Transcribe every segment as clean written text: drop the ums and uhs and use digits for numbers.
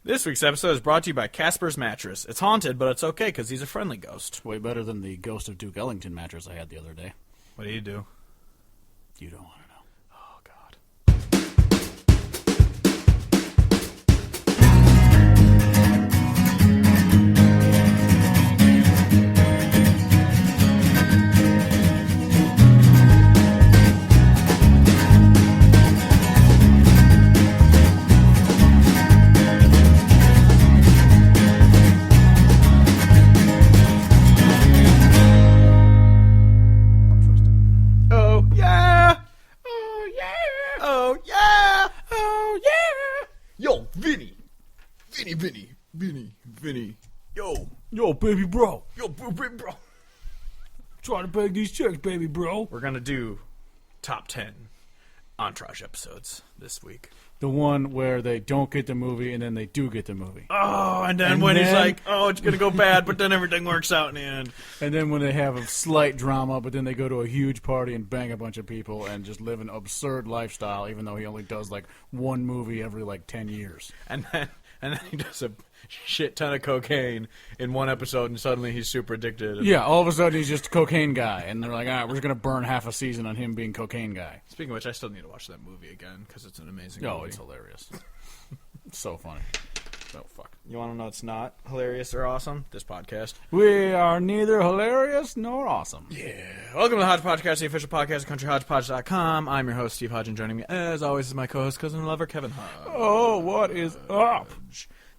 This week's episode is brought to you by Casper's Mattress. It's haunted, but it's okay because he's a friendly ghost. Way better than the Ghost of Duke Ellington mattress I had the other day. What do you do? You don't want to know. Oh, God. Vinny. Yo, baby bro. Baby bro. Trying to bag these checks, baby bro. We're going to do top 10 Entourage episodes this week. The one where they don't get the movie and then they do get the movie. Oh, and then he's like, oh, it's going to go bad, but then everything works out in the end. And then when they have a slight drama, but then they go to a huge party and bang a bunch of people and just live an absurd lifestyle, even though he only does like one movie every like 10 years. And then he does a shit ton of cocaine in one episode, and suddenly he's super addicted. Yeah, all of a sudden he's just a cocaine guy, and they're like, all right, we're just going to burn half a season on him being cocaine guy. Speaking of which, I still need to watch that movie again, because it's an amazing movie. Oh, it's hilarious. It's so funny. Oh, fuck. You want to know it's not hilarious or awesome? This podcast. We are neither hilarious nor awesome. Yeah. Welcome to the Hodge Podcast, the official podcast of CountryHodgepodge.com. I'm your host, Steve Hodge, and joining me, as always, is my co-host, cousin and lover, Kevin Hodge. Oh, what is up?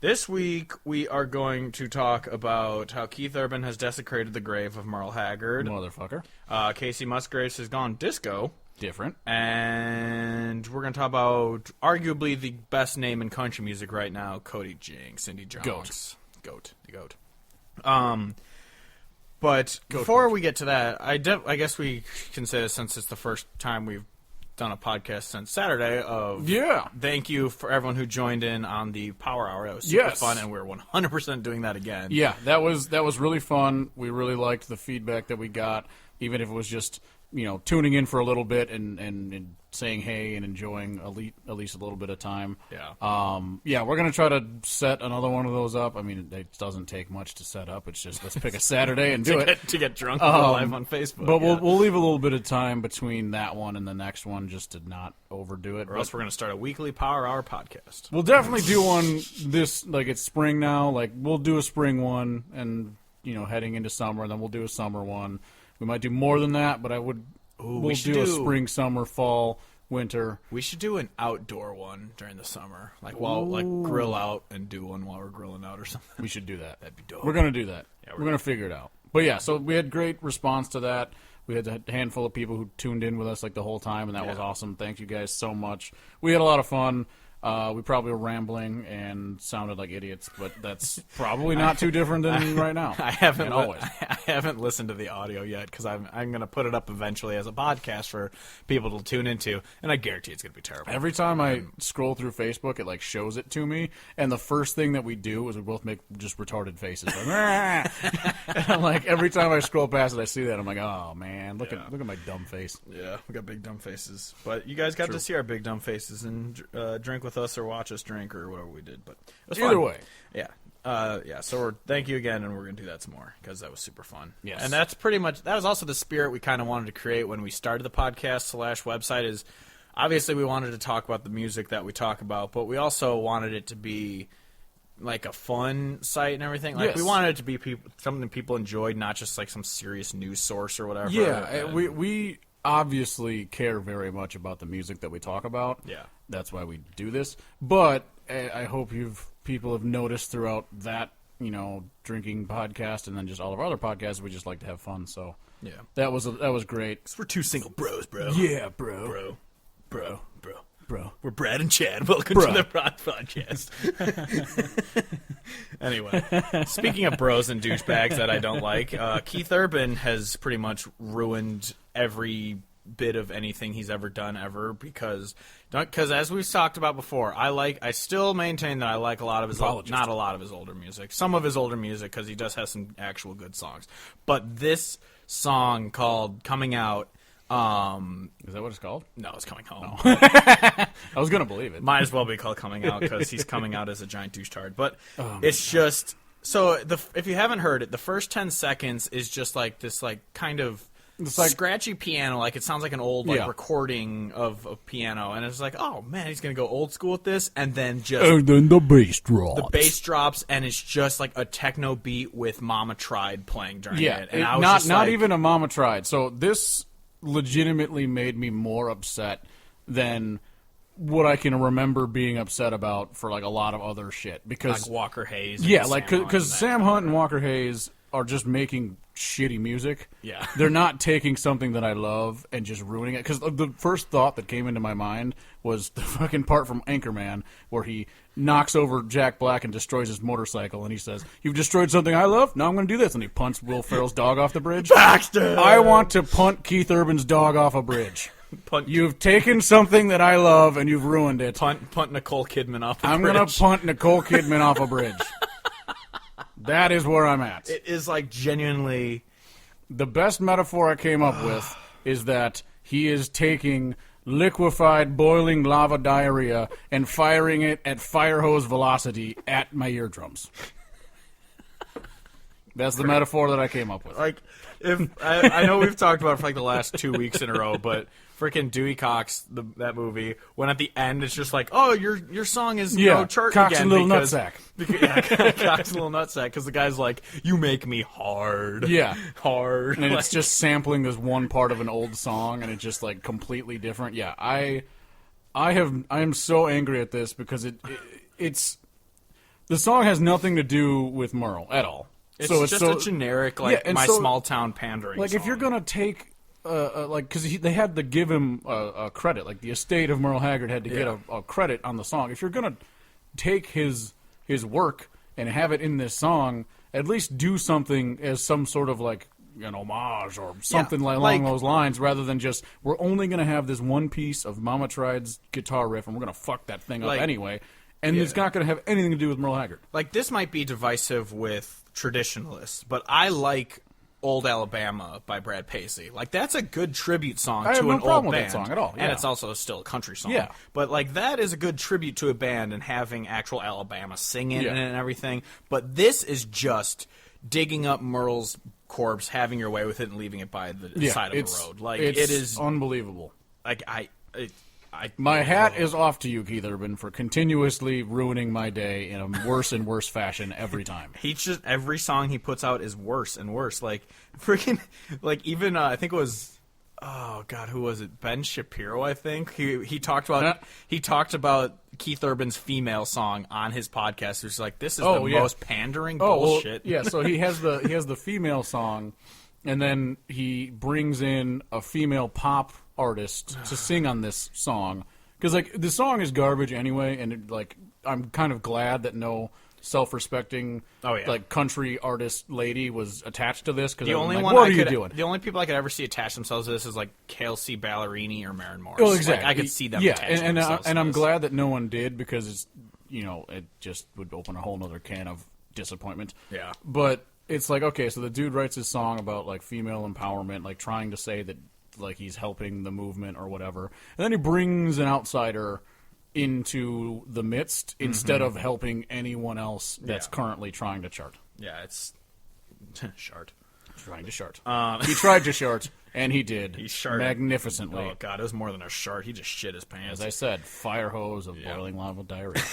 This week, we are going to talk about how Keith Urban has desecrated the grave of Merle Haggard. Motherfucker. Kacey Musgraves has gone disco. Different. And we're going to talk about arguably the best name in country music right now, Cody Jinks, Cindy Jones. Goat. But before we get to that, I guess we can say this since it's the first time we've done a podcast since Saturday thank you for everyone who joined in on the Power Hour. That was super fun, and we're 100% doing that again. Yeah, that was really fun. We really liked the feedback that we got, even if it was just, tuning in for a little bit and saying hey and enjoying at least a little bit of time. Yeah. We're going to try to set another one of those up. I mean, it doesn't take much to set up. It's just let's pick a Saturday and do it. To get drunk live on Facebook. But we'll leave a little bit of time between that one and the next one just to not overdo it. Or else we're going to start a weekly Power Hour podcast. We'll definitely do one it's spring now. Like, we'll do a spring one and, heading into summer, and then we'll do a summer one. We might do more than that, but we'll do a spring, summer, fall, winter. We should do an outdoor one during the summer, like grill out and do one while we're grilling out or something. We should do that. That'd be dope. We're gonna do that. Yeah, we're gonna figure it out. But yeah, so we had great response to that. We had a handful of people who tuned in with us like the whole time, and that was awesome. Thank you guys so much. We had a lot of fun. We probably were rambling and sounded like idiots, but that's probably not too different than right now. I haven't listened to the audio yet because I'm going to put it up eventually as a podcast for people to tune into, and I guarantee it's going to be terrible. Every time I scroll through Facebook, it shows it to me, and the first thing that we do is we both make just retarded faces. And I'm like, every time I scroll past it, I see that. I'm like, oh man, look at my dumb face. Yeah, we got big dumb faces, but you guys got to see our big dumb faces and drink with us or watch us drink or whatever we did, but it was either fun. Way. So thank you again, and we're gonna do that some more because that was super fun. Yes, and that was also the spirit we kind of wanted to create when we started the podcast / website. Is obviously we wanted to talk about the music that we talk about, but we also wanted it to be like a fun site and everything. We wanted it to be something people enjoyed, not just like some serious news source or whatever. Yeah, we obviously care very much about the music that we talk about. Yeah. That's why we do this. But I hope people have noticed throughout that, drinking podcast and then just all of our other podcasts, we just like to have fun. So yeah, that was great. 'Cause we're two single bros, bro. Yeah, bro. We're Brad and Chad. Welcome to the Broad Podcast. Anyway, speaking of bros and douchebags that I don't like, Keith Urban has pretty much ruined every bit of anything he's ever done ever because as we've talked about before, I still maintain that I like a lot of his not a lot of his older music, some of his older music because he does have some actual good songs, but this song called "Coming Out," Is that what it's called? No, it's Coming Home. No. I was going to believe it. Might as well be called Coming Out because he's coming out as a giant douche-tard. But it's just... So if you haven't heard it, the first 10 seconds is just like this like kind of scratchy piano. Like it sounds like an old recording of a piano. And it's like, oh, man, he's going to go old school with this. And then the bass drops. The bass drops, and it's just like a techno beat with Mama Tried playing during it. And not even a Mama Tried. So this legitimately made me more upset than what I can remember being upset about for like a lot of other shit. Because like Walker Hayes. Yeah, like because Sam Hunt and Walker Hayes are just making shitty music. Yeah. They're not taking something that I love and just ruining it. Because the first thought that came into my mind was the fucking part from Anchorman where he knocks over Jack Black and destroys his motorcycle, and he says, "You've destroyed something I love? Now I'm going to do this." And he punts Will Ferrell's dog off the bridge. Baxter! I want to punt Keith Urban's dog off a bridge. You've taken something that I love and you've ruined it. Punt Nicole Kidman off a bridge. I'm going to punt Nicole Kidman off a bridge. That is where I'm at. It is like genuinely... The best metaphor I came up with is that he is taking liquefied, boiling lava diarrhea and firing it at fire hose velocity at my eardrums. That's the metaphor that I came up with. Like, if I know we've talked about it for like the last 2 weeks in a row, but freaking Dewey Cox, that movie, when at the end it's just like, oh, your song is charting Cox again. And Little Nutsack. Cox and Little Nutsack, because the guy's like, you make me hard. Yeah. Hard. And it's just sampling this one part of an old song, and it's just like completely different. Yeah, I am so angry at this because it's the song has nothing to do with Merle at all. It's just a generic, like, small town pandering like, song. if you're going to take, because they had to give him a credit, like, the estate of Merle Haggard had to get a credit on the song. If you're going to take his work and have it in this song, at least do something as some sort of, like, an homage or something along those lines, rather than just, we're only going to have this one piece of Mama Tried's guitar riff, and we're going to fuck that thing up anyway. And it's not going to have anything to do with Merle Haggard. Like, this might be divisive with traditionalists, but I like Old Alabama by Brad Paisley. Like, that's a good tribute song to an old band. I have no problem with that song at all. Yeah. And it's also still a country song. Yeah. But, like, that is a good tribute to a band and having actual Alabama singing and everything. But this is just digging up Merle's corpse, having your way with it, and leaving it by the side of the road. Like, it is unbelievable. Like, my hat is off to you, Keith Urban, for continuously ruining my day in a worse and worse fashion every time. Every song he puts out is worse and worse. Like, freaking, like, even, I think it was, oh God, who was it? Ben Shapiro, I think. He talked about Keith Urban's female song on his podcast. It was like, this is the most pandering bullshit. Well, yeah, so he has the female song, and then he brings in a female pop artist to sing on this song, because like the song is garbage anyway, and I'm kind of glad that no self-respecting like country artist lady was attached to this, because what are you doing? The only people I could ever see attach themselves to this is like Kelsey Ballerini or Maren Morris. Oh, exactly. Like, I could see them. And I'm glad that no one did, because it's it just would open a whole nother can of disappointment. Yeah, but it's like, okay, so the dude writes his song about like female empowerment, like trying to say that like he's helping the movement or whatever, and then he brings an outsider into the midst instead of helping anyone else that's currently trying to chart. Yeah, it's chart. Trying to chart. He tried to chart, and he did. He charted magnificently. Oh God, it was more than a chart. He just shit his pants. As I said, fire hose of boiling lava diarrhea.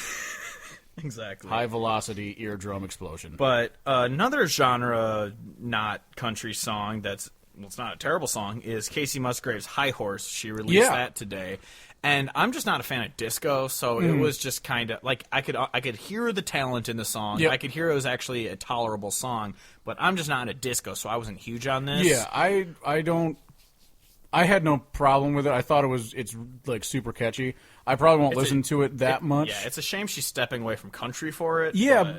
Exactly. High velocity eardrum explosion. But another genre, not country song that's, well, it's not a terrible song, is Kacey Musgraves' High Horse. She released that today. And I'm just not a fan of disco, so it was just kind of like I could hear the talent in the song. Yep. I could hear it was actually a tolerable song, but I'm just not into disco, so I wasn't huge on this. Yeah, I had no problem with it. I thought it's like super catchy. I probably won't listen to it that much. Yeah, it's a shame she's stepping away from country for it. Yeah,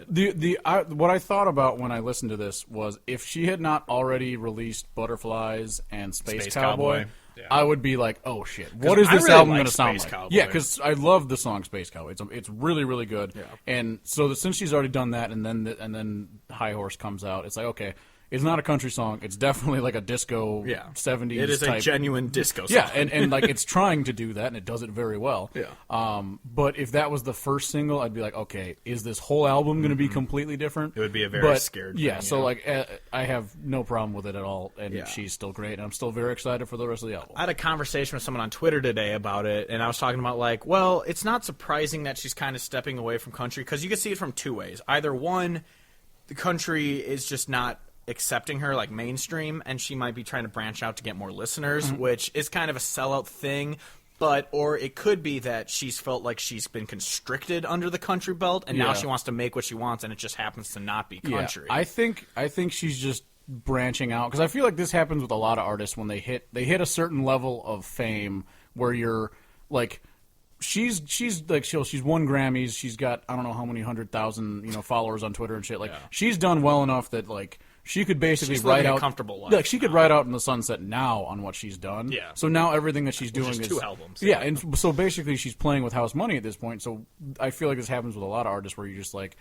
what I thought about when I listened to this was, if she had not already released Butterflies and Space Cowboy, I would be like, oh shit, what is this album going to sound like? Cowboy. Yeah, because I love the song Space Cowboy. It's really, really good. Yeah. And so since she's already done that, and then High Horse comes out, it's like, okay, It's not a country song. It's definitely like a disco 70s It is type. a genuine disco song. Yeah, and like it's trying to do that, and it does it very well. Yeah. But if that was the first single, I'd be like, okay, is this whole album going to be completely different? It would be a very scared Yeah, thing, so like I have no problem with it at all, and she's still great, and I'm still very excited for the rest of the album. I had a conversation with someone on Twitter today about it, and I was talking about like, well, it's not surprising that she's kind of stepping away from country, because you can see it from two ways. Either one, the country is just not accepting her like mainstream, and she might be trying to branch out to get more listeners, which is kind of a sellout thing. Or it could be that she's felt like she's been constricted under the country belt, and now she wants to make what she wants, and it just happens to not be country. Yeah, I think she's just branching out, because I feel like this happens with a lot of artists when they hit a certain level of fame where you're like. She's like she's won Grammys. She's got I don't know how many 100,000 followers on Twitter and shit. Like she's done well enough that like she could basically write out a comfortable life. Like she could write out in the sunset now on what she's done. Yeah. So now everything that she's doing is 2 albums. Yeah, and so basically she's playing with house money at this point. So I feel like this happens with a lot of artists where you're just like,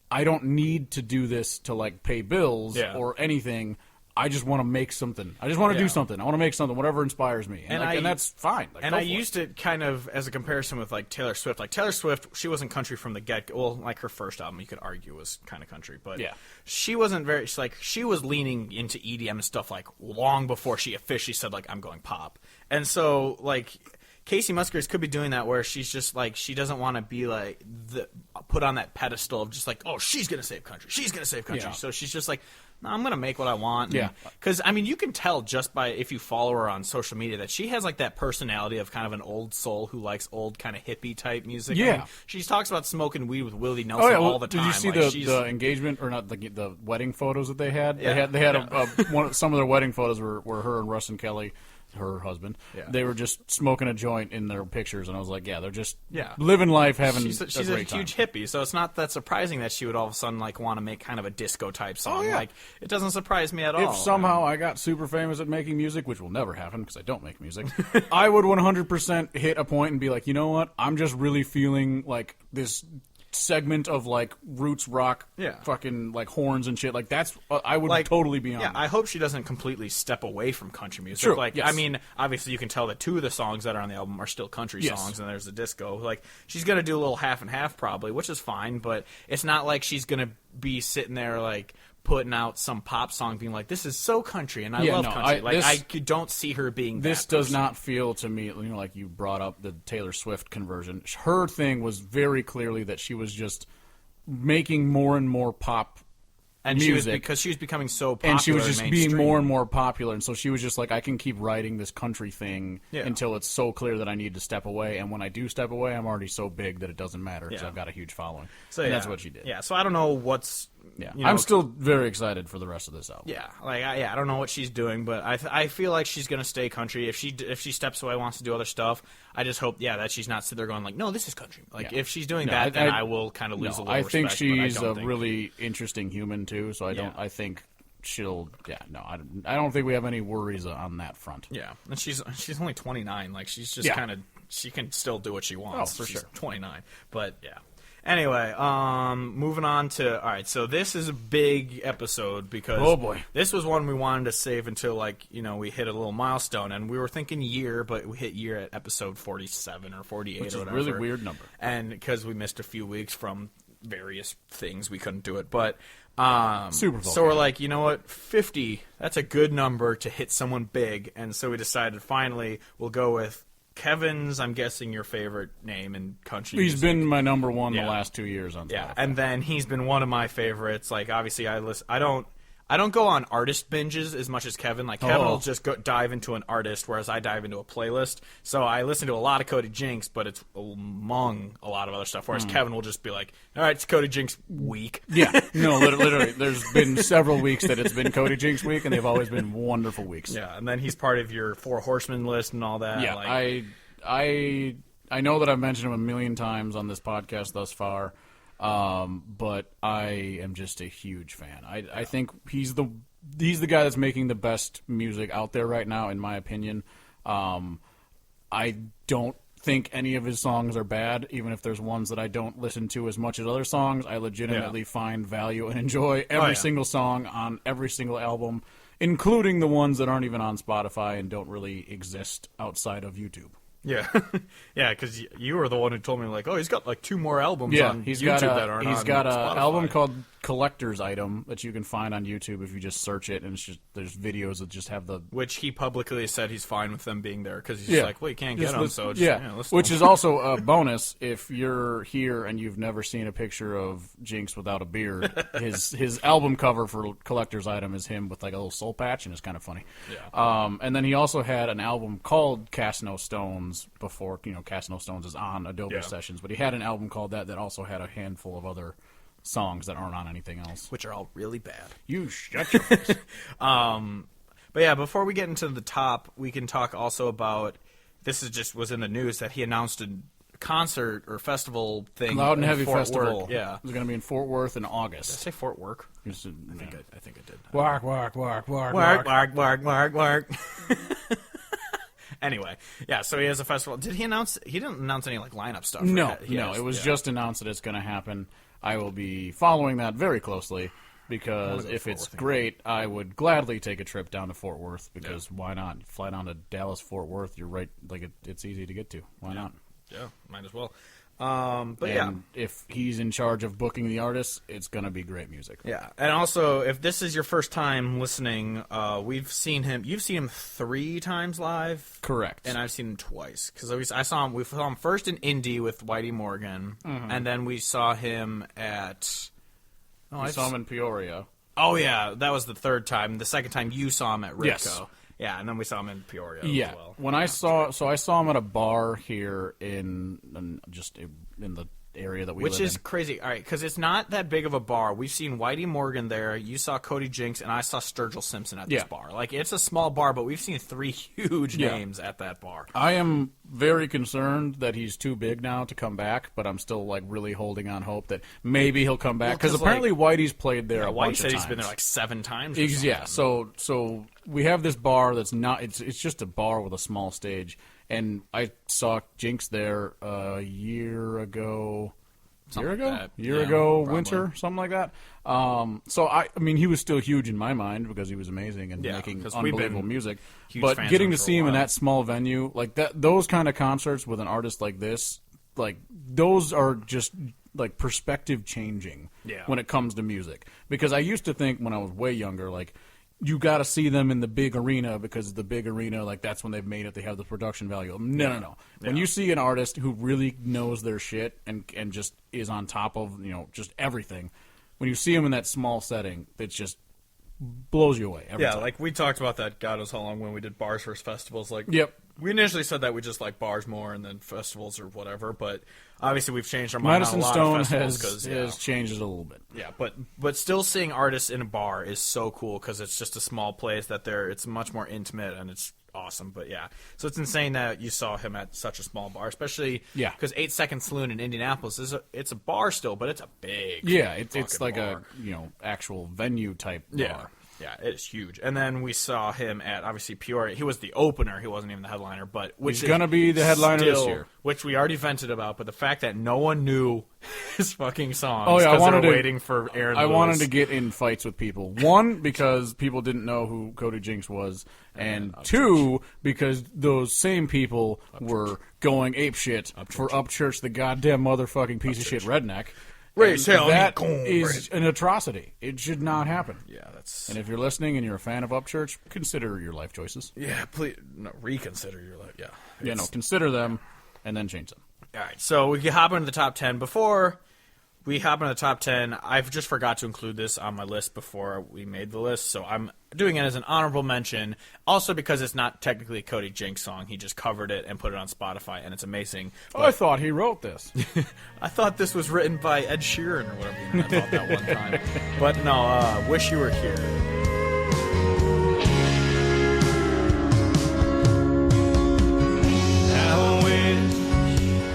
I don't need to do this to like pay bills or anything. I just want to make something. I just want to do something. I want to make something, whatever inspires me. And that's fine. Like, and I used it kind of as a comparison with, like, Taylor Swift. Like, Taylor Swift, she wasn't country from the get-go. Well, like, her first album, you could argue, was kind of country. But she wasn't very, she was leaning into EDM and stuff, like, long before she officially said, like, I'm going pop. And so, like, Kacey Musgraves could be doing that where she's just, like, she doesn't want to be, like, put on that pedestal of just, like, oh, she's going to save country. She's going to save country. So she's just like, no, I'm going to make what I want. Because, I mean, you can tell just by if you follow her on social media that she has, like, that personality of kind of an old soul who likes old kind of hippie-type music. Yeah. I mean, she talks about smoking weed with Willie Nelson all the time. Did you see the engagement, or not, the wedding photos that they had? They had some of their wedding photos were her and Russ and Kelly, her husband. They were just smoking a joint in their pictures, and I was like, they're just living life, having she's a huge hippie, so it's not that surprising that she would all of a sudden like want to make kind of a disco type song. Like, it doesn't surprise me at all. If somehow I got super famous at making music, which will never happen because I don't make music, I would 100% hit a point and be like, you know what? I'm just really feeling like this segment of like roots rock, fucking like horns and shit. Like that's I would like, totally be on. Yeah, I hope she doesn't completely step away from country music. True, like, I mean, obviously you can tell that 2 of the songs that are on the album are still country songs, and there's the disco. Like, she's gonna do a little half and half probably, which is fine. But it's not like she's gonna be sitting there like putting out some pop song being like, this is so country and I love country. I don't see her being this that does not feel to me, like you brought up the Taylor Swift conversion. Her thing was very clearly that she was just making more and more pop and music. Because she was becoming so popular, and she was just mainstream. being more and more popular, and so she was just like, I can keep writing this country thing until it's so clear that I need to step away, and when I do step away, I'm already so big that it doesn't matter because I've got a huge following. So and that's what she did. Yeah, so I don't know what's... I'm still very excited for the rest of this album. Yeah, like I don't know what she's doing, but I feel like she's gonna stay country. If she steps away, wants to do other stuff, I just hope that she's not sitting there going like, no, this is country. Like if she's doing that, then I will kind of lose a little respect. I think she's a really interesting human too. So I think she'll. I don't think we have any worries on that front. Yeah, and she's only 29. Like she's just kind of she can still do what she wants. Oh, for she's sure. 29, but yeah. Anyway, moving on to all right. So this is a big episode because this was one we wanted to save until we hit a little milestone, and we were thinking year, but we hit year at episode 47 or 48, which or is whatever. A really weird number. And because we missed a few weeks from various things, we couldn't do it. But Super so we're like, you know what, 50? That's a good number to hit someone big, and so we decided finally we'll go with. Kevin's, I'm guessing, your favorite name in country music. He's been my number one the last 2 years on Spotify. Yeah, and then he's been one of my favorites. Like, obviously, I don't go on artist binges as much as Kevin. Like, Kevin will just dive into an artist, whereas I dive into a playlist. So I listen to a lot of Cody Jinks, but it's among a lot of other stuff. Whereas Kevin will just be like, all right, it's Cody Jinks week. Yeah, no, literally. There's been several weeks that it's been Cody Jinks week, and they've always been wonderful weeks. Yeah, and then he's part of your Four Horsemen list and all that. Yeah, I know that I've mentioned him a million times on this podcast thus far. But I am just a huge fan. I think he's the guy that's making the best music out there right now, in my opinion. I don't think any of his songs are bad, even if there's ones that I don't listen to as much as other songs. I legitimately find value and enjoy every single song on every single album, including the ones that aren't even on Spotify and don't really exist outside of YouTube. Yeah, yeah, because you were the one who told me, like, oh, he's got like 2 more albums on he's YouTube got that aren't on He's got an Spotify. album called Collector's Item that you can find on YouTube if you just search it, and it's just there's videos that just have the... Which he publicly said he's fine with them being there, because he's just like, well, you can't get them, so just, listen Which to is also a bonus if you're here and you've never seen a picture of Jinx without a beard. His album cover for Collector's Item is him with like a little soul patch, and it's kind of funny. Yeah. And then he also had an album called Cast No Stones before... Cast No Stones is on Adobe Sessions, but he had an album called that also had a handful of other songs that aren't on anything else. Which are all really bad. You shut your face. But yeah, before we get into the top, we can talk also about, this is just was in the news, that he announced a concert or festival thing. Loud and Heavy Fort Festival. Worth. Yeah. It's going to be in Fort Worth in August. Did I say Fort Worth? I think I did. Work. Work. Anyway, yeah, so he has a festival. Did he announce? He didn't announce any like lineup stuff. No, it was just announced that it's going to happen. I will be following that very closely because if it's great, I would gladly take a trip down to Fort Worth because why not? Fly down to Dallas, Fort Worth. You're right, like it's easy to get to. Why not? Yeah, might as well. If he's in charge of booking the artists, it's going to be great music. Yeah, and also, if this is your first time listening, we've seen him. You've seen him 3 times live, correct? And I've seen him twice because I saw him. We saw him first in Indy with Whitey Morgan, and then we saw him at. I saw him in Peoria. Oh yeah, that was the 3rd time. The 2nd time you saw him at Ripco. Yes. Yeah, and then we saw him in Peoria as well. When I saw him at a bar here in the area that we live in. Which is crazy, all right, because it's not that big of a bar. We've seen Whitey Morgan there, you saw Cody Jinks, and I saw Sturgill Simpson at this bar. Like, it's a small bar, but we've seen 3 huge names at that bar. I am very concerned that he's too big now to come back, but I'm still, like, really holding on hope that maybe he'll come back, because apparently Whitey's played there a bunch of times. Whitey said he's been there, like, 7 times or something. Yeah, so we have this bar that's not... It's just a bar with a small stage, and I saw Jinx there a year ago... winter, something like that. So I mean, he was still huge in my mind because he was amazing and making unbelievable music. But getting to see him in that small venue, like those kind of concerts with an artist like this, like those are just like perspective changing when it comes to music. Because I used to think when I was way younger, like, you got to see them in the big arena because the big arena, like, that's when they've made it. They have the production value. No. When you see an artist who really knows their shit and just is on top of, just everything, when you see them in that small setting, it just blows you away every time. Like, we talked about that, God knows how long, when we did bars versus festivals. Like, we initially said that we just like bars more and then festivals or whatever, but obviously we've changed our mind on a lot of festivals. has changed it a little bit. Yeah, but still seeing artists in a bar is so cool because it's just a small place that it's much more intimate and it's awesome. But yeah, so it's insane that you saw him at such a small bar, especially because 8 Second Saloon in Indianapolis it's a bar still, but it's a big it's like bar. a actual venue type bar. Yeah, it is huge. And then we saw him at, obviously, Peoria. He was the opener. He wasn't even the headliner. But he's going to be the headliner this year. Which we already vented about. But the fact that no one knew his fucking songs because they were waiting for Aaron Lewis. I wanted to get in fights with people. 1, because people didn't know who Cody Jinks was. And 2, because those same people were going apeshit for Upchurch, the goddamn motherfucking piece of shit redneck. That is an atrocity. It should not happen. Yeah, that's. And if you're listening and you're a fan of Upchurch, consider your life choices. Yeah, please reconsider your life. Yeah, consider them, and then change them. All right, so we can hop into the top 10. Before we hop into the top 10, I've just forgot to include this on my list before we made the list, so I'm doing it as an honorable mention. Also because it's not technically a Cody Jinks song. He just covered it and put it on Spotify, and it's amazing. But I thought he wrote this. I thought this was written by Ed Sheeran or whatever. I thought that one time. But no, Wish You Were Here.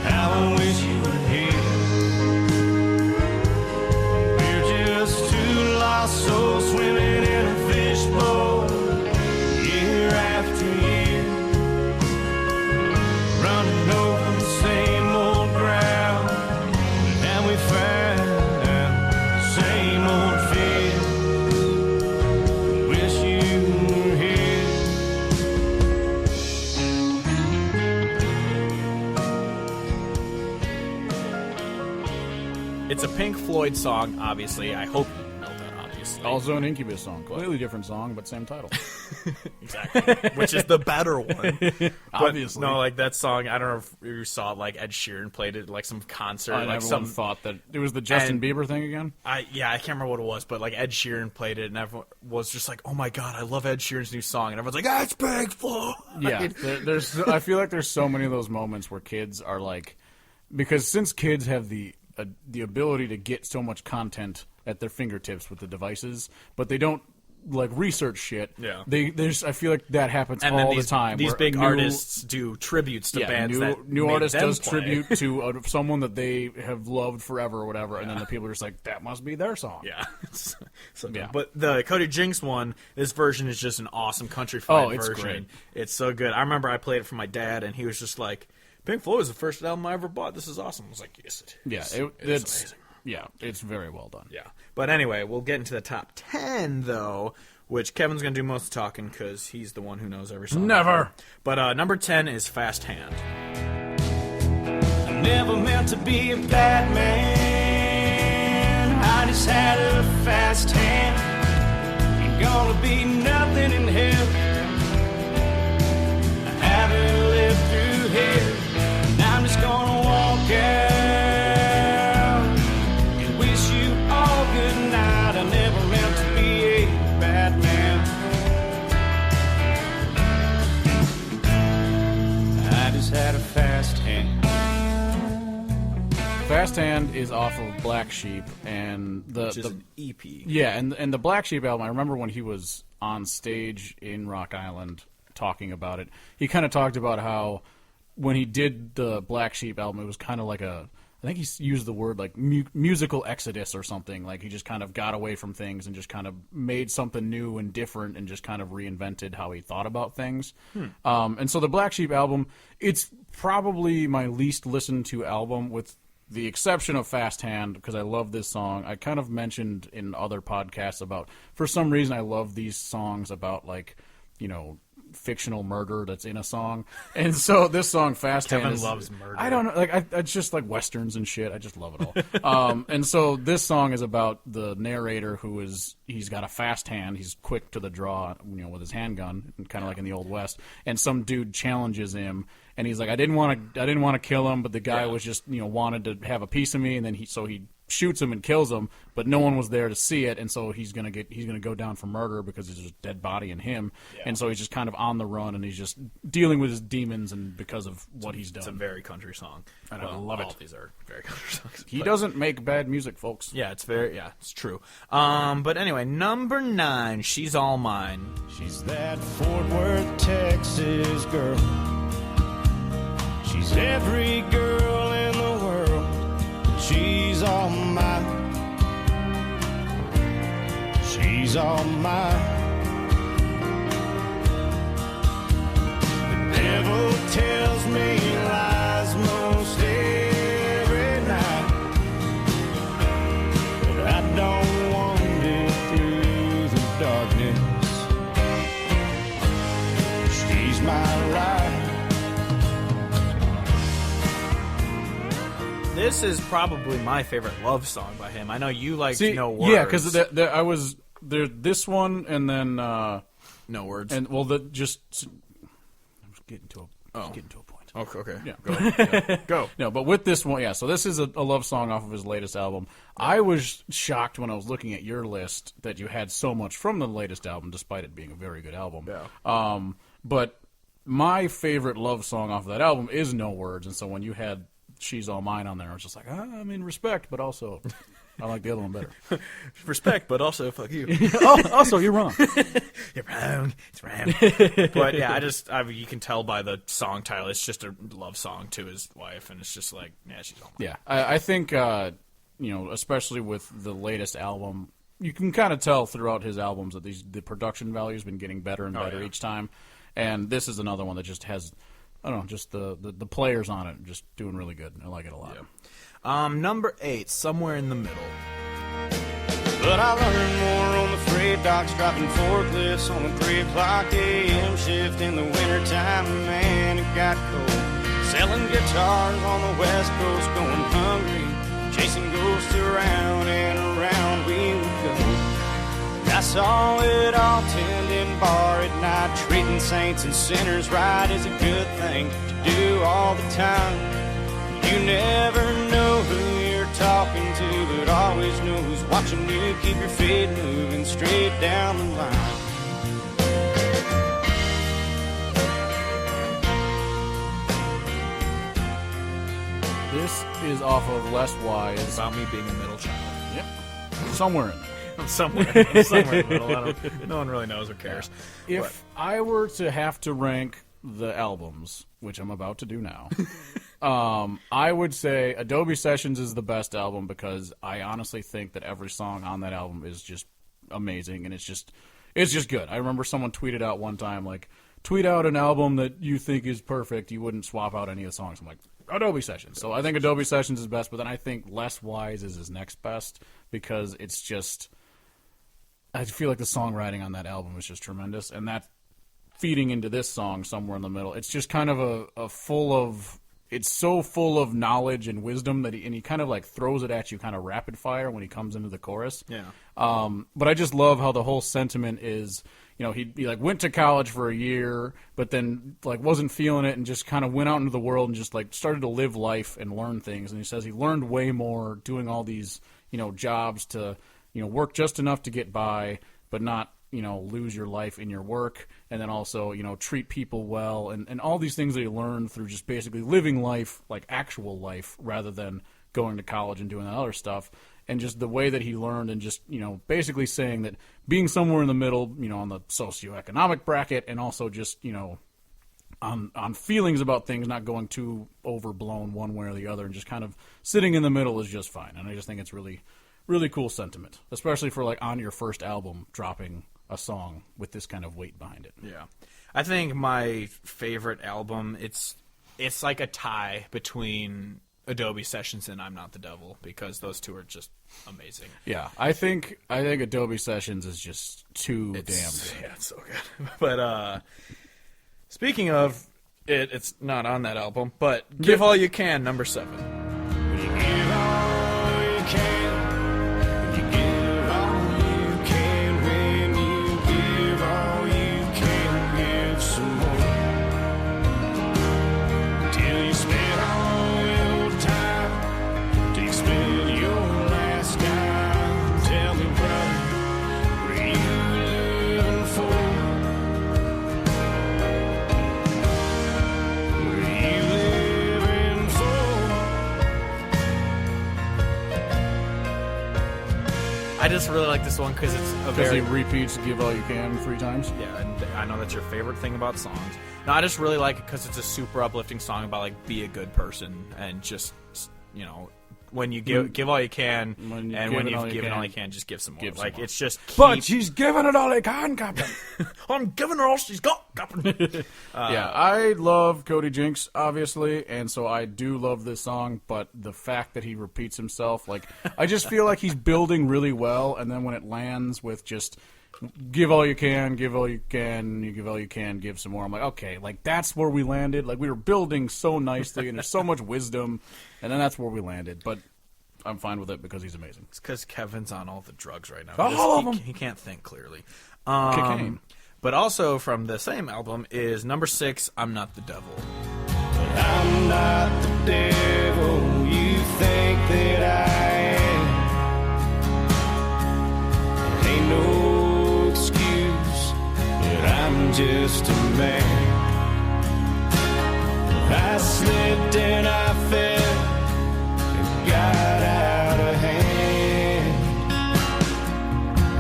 How I wish you were here. We're just 2 lost souls swimming in a fishbowl, year after year, running over Pink Floyd song, obviously. I hope you know that, obviously. Also an Incubus song. Completely different song, but same title. Exactly. Which is the better one. Obviously. But, no, like that song, I don't know if you saw it, like Ed Sheeran played it at like some concert. And like everyone thought that it was the Justin Bieber thing again? I can't remember what it was, but like Ed Sheeran played it, and everyone was just like, "Oh my god, I love Ed Sheeran's new song," and everyone's like, "It's Pink Floyd." Yeah, there's. I feel like there's so many of those moments where kids are like, because since kids have the ability to get so much content at their fingertips with the devices, but they don't like research shit. Yeah, I feel like that happens and all then the time. These big artists do tributes to bands. New artist does play. tribute to someone that they have loved forever or whatever, and then the people are just like, that must be their song. Yeah. So Yeah. But the Cody Jinks one, this version is just an awesome countryfied it's version. great. It's so good. I remember I played it for my dad, and he was just like, "Pink Floyd was the first album I ever bought. This is awesome." I was like, "Yes, it is." Yeah, it's amazing. Yeah, it's very well done. Yeah. But anyway, we'll get into the top 10, though, which Kevin's going to do most of the talking because he's the one who knows every song. Never. But number 10 is Fast Hand. I never meant to be a bad man. I just had a fast hand. Ain't gonna be nothing in hell. I haven't lived through hell. And I'm just gonna walk out and wish you all good night. I never meant to be a bad man. I just had a fast hand. Fast Hand is off of Black Sheep, and Which is an EP. Yeah, and the Black Sheep album, I remember when he was on stage in Rock Island talking about it, he kind of talked about how when he did the Black Sheep album, it was kind of like I think he used the word like musical exodus or something. Like he just kind of got away from things and just kind of made something new and different and just kind of reinvented how he thought about things. And so the Black Sheep album, it's probably my least listened to album with the exception of Fast Hand, because I love this song. I kind of mentioned in other podcasts about, for some reason, I love these songs about, like, you know, fictional murder that's in a song. And so this song, Fast Hand, Kevin loves murder. I don't know. Like, it's just like westerns and shit. I just love it all. And so this song is about the narrator he's got a fast hand. He's quick to the draw, you know, with his handgun, kind of like in the Old West. And some dude challenges him. And he's like, I didn't want to kill him, but the guy was just, you know, wanted to have a piece of me, and then he shoots him and kills him, but no one was there to see it, and so he's gonna go down for murder because there's a dead body in him, and so he's just kind of on the run, and he's just dealing with his demons, and because of what he's done. It's a very country song, and I love it. All of these are very country songs. He doesn't make bad music, folks. Yeah, it's true. But anyway, number 9, She's All Mine. She's that Fort Worth, Texas girl. She's every girl in the world. She's all mine. She's all mine. The devil tells me lies most every night, but I don't wander through the darkness. She's my life. This is probably my favorite love song by him. I know you like No Words. Yeah, because I was there. This one, and then No Words. and well, I'm just getting to a point. Okay. Yeah. Go. No, but with this one, yeah. So this is a love song off of his latest album. I was shocked when I was looking at your list that you had so much from the latest album, despite it being a very good album. Yeah. But my favorite love song off of that album is No Words, and so when you had She's All Mine on there, I was just like, I mean, respect, but also I like the other one better. Respect, but also fuck you. Also, you're wrong. You're wrong. It's wrong. But yeah, you can tell by the song title, it's just a love song to his wife, and it's just like, yeah, she's all mine. Yeah, I think, you know, especially with the latest album, you can kind of tell throughout his albums that the production value has been getting better and better each time. And this is another one that just has, I don't know, just the players on it just doing really good. I like it a lot. Yeah. Number 8, Somewhere in the Middle. But I learned more on the freight docks, driving forklifts on the 3 o'clock a.m. shift in the wintertime. Man, it got cold. Selling guitars on the West Coast, going hungry, chasing ghosts around and around we would go. And I saw it all tending bar at night, treating saints and sinners right is a good thing to do all the time. You never know who you're talking to, but always know who's watching you. Keep your feet moving straight down the line. This is off of Less Wise. About me being a middle child. Yep. Somewhere in there. I'm somewhere in the middle. No one really knows or cares. If I were to have to rank the albums, which I'm about to do now, I would say Adobe Sessions is the best album because I honestly think that every song on that album is just amazing, and it's just good. I remember someone tweeted out one time, like, tweet out an album that you think is perfect. You wouldn't swap out any of the songs. I'm like, Adobe Sessions. So I think Adobe Sessions is best, but then I think Less Wise is his next best because it's just, I feel like the songwriting on that album is just tremendous, and that feeding into this song Somewhere in the Middle, it's just kind of it's so full of knowledge and wisdom that he kind of like throws it at you kind of rapid fire when he comes into the chorus. Yeah. But I just love how the whole sentiment is, he like went to college for a year, but then like wasn't feeling it and just kind of went out into the world and just like started to live life and learn things. And he says he learned way more doing all these, jobs to, work just enough to get by, but not, lose your life in your work, and then also, treat people well, and all these things that you learn through just basically living life, like actual life, rather than going to college and doing that other stuff. And just the way that he learned, and just, basically saying that being somewhere in the middle, on the socioeconomic bracket, and also just, on feelings about things, not going too overblown one way or the other, and just kind of sitting in the middle is just fine. And I just think it's really, really cool sentiment, especially for like on your first album dropping a song with this kind of weight behind it. Yeah. I think my favorite album, it's like a tie between Adobe Sessions and I'm Not the Devil, because those two are just amazing. Yeah, I think Adobe Sessions is just too damn good. Yeah, it's so good. But speaking of it's not on that album, but Give All You Can, number 7. When you give all you can, when you give all you can, when you give all you can, give some more. Till you spend all your time, till you spend your last dime. Tell me, brother, what are you living for? What are you living for? I just really like this one because it's a Because very... he repeats Give All You Can 3 times. Yeah, and I know that's your favorite thing about songs. No, I just really like it because it's a super uplifting song about, like, be a good person and just, when you give all you can, and when you've given all you can, just give some more. Like, it's just But she's giving it all I can, Captain. I'm giving her all she's got, Captain. Yeah, I love Cody Jinks, obviously, and so I do love this song, but the fact that he repeats himself, like, I just feel like he's building really well, and then when it lands with just give all you can, give all you can, you give all you can, give some more, I'm like, okay, like, that's where we landed. Like, we were building so nicely, and there's so much wisdom, and then that's where we landed, but I'm fine with it because he's amazing. It's because Kevin's on all the drugs right now. All of them. He can't think clearly. Cocaine. But also from the same album is number 6, I'm Not the Devil. I'm not the devil you think that I am. Ain't no excuse, but I'm just a man. I slipped and I fell and got out of hand.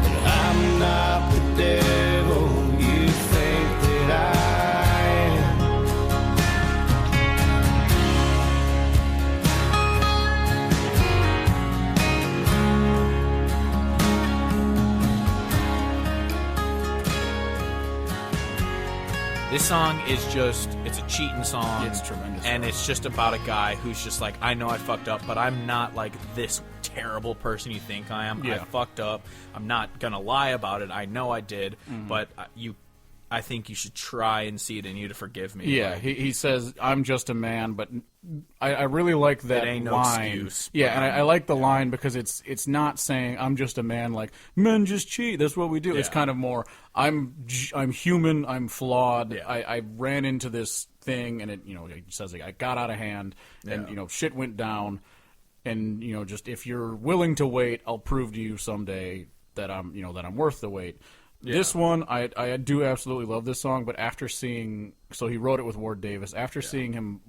But I'm not the devil you think that I am. This song is just, it's a cheating song. It's tremendous. And it's just about a guy who's just like, I know I fucked up, but I'm not like this terrible person you think I am. Yeah. I fucked up. I'm not going to lie about it. I know I did, but I think you should try and see it in you to forgive me. Yeah, Like, he says, I'm just a man, but I really like that It ain't no line. excuse, Yeah, but and I like the line because it's not saying I'm just a man like men just cheat. That's what we do. It's Yeah. kind of more I'm human. I'm flawed. Yeah. I ran into this thing and it says like I got out of hand and Yeah. shit went down. And just if you're willing to wait, I'll prove to you someday that I'm worth the wait. Yeah. This one, I do absolutely love this song, but after seeing, so he wrote it with Ward Davis. After seeing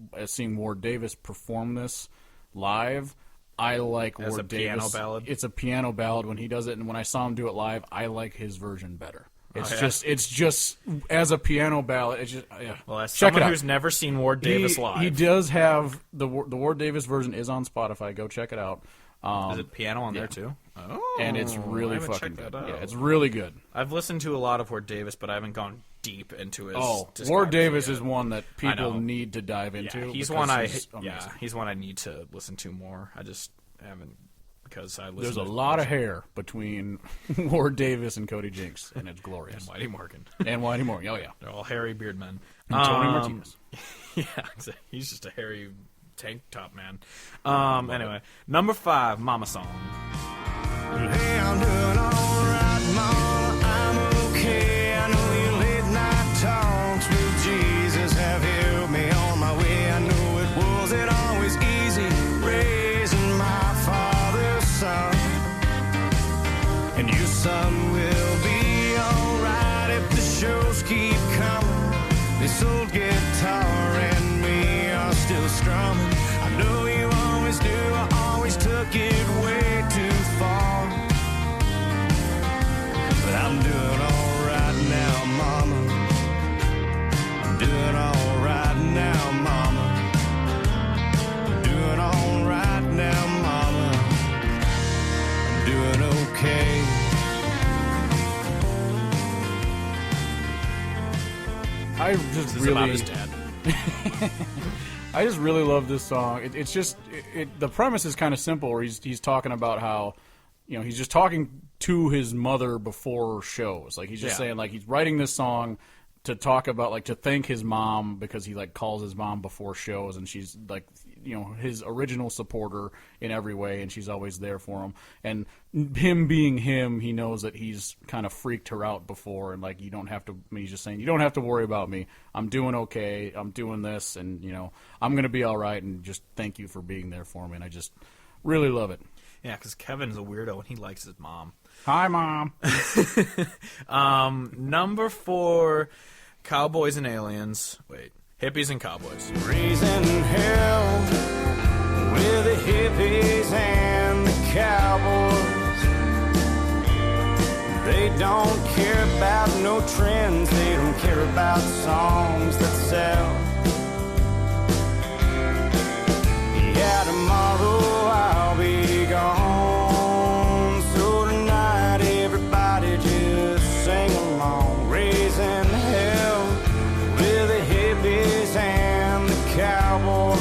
Ward Davis perform this live, I like As Ward a piano Davis. ballad? It's a piano ballad when he does it, and when I saw him do it live, I like his version better. It's yeah? it's just as a piano ballad. It's just yeah. Well, as Check it someone out. who's never seen Ward Davis live, He does have the Ward Davis version is on Spotify. Go check it out. is it piano on there too? Oh, And it's I really haven't fucking checked good. that Yeah, out. it's really good. I've listened to a lot of Ward Davis, but I haven't gone deep into his. Oh, discography Ward Davis yet. is one that people know. need to dive Yeah, into. he's because one he's amazing. he's one I need to listen to more. I just haven't because I listen. There's a to lot of hair between Ward Davis and Cody Jinks, and it's glorious. Whitey Morgan. And Whitey Morgan, oh yeah. They're all hairy beard men. And Tony Martinez. Yeah, he's just a hairy tank top man. Anyway, number 5, Mama Song. Hey, I'm doing alright, Mama, I'm okay. I know your late night talks with Jesus have helped me on my way. I know it wasn't always easy raising my father's son. And your son will be alright if the shows keep coming. This old guitar and me are still strumming. I know you always do, I always took it way too far. But I'm doing alright now, Mama. I'm doing alright now, Mama. I'm doing alright now, Mama. I'm doing okay. I just This is about really, his dad. I just really love this song. It's just the premise is kind of simple. Where he's talking about how, he's just talking to his mother before shows. Like he's just saying like he's writing this song to talk about like to thank his mom because he like calls his mom before shows and she's like his original supporter in every way and she's always there for him. And him being him, he knows that he's kind of freaked her out before and like you don't have to. I mean, he's just saying you don't have to worry about me. I'm doing okay. I'm doing this and I'm gonna be all right. And just thank you for being there for me. And I just really love it. Yeah, because Kevin's a weirdo and he likes his mom. Hi, Mom. Number 4, Cowboys and Aliens. Wait, Hippies and Cowboys. Raising hell with the hippies and the cowboys. They don't care about no trends, they don't care about songs that sell. Yeah, tomorrow I'll be gone, so tonight everybody just sing along. Raising hell with the hippies and the cowboys.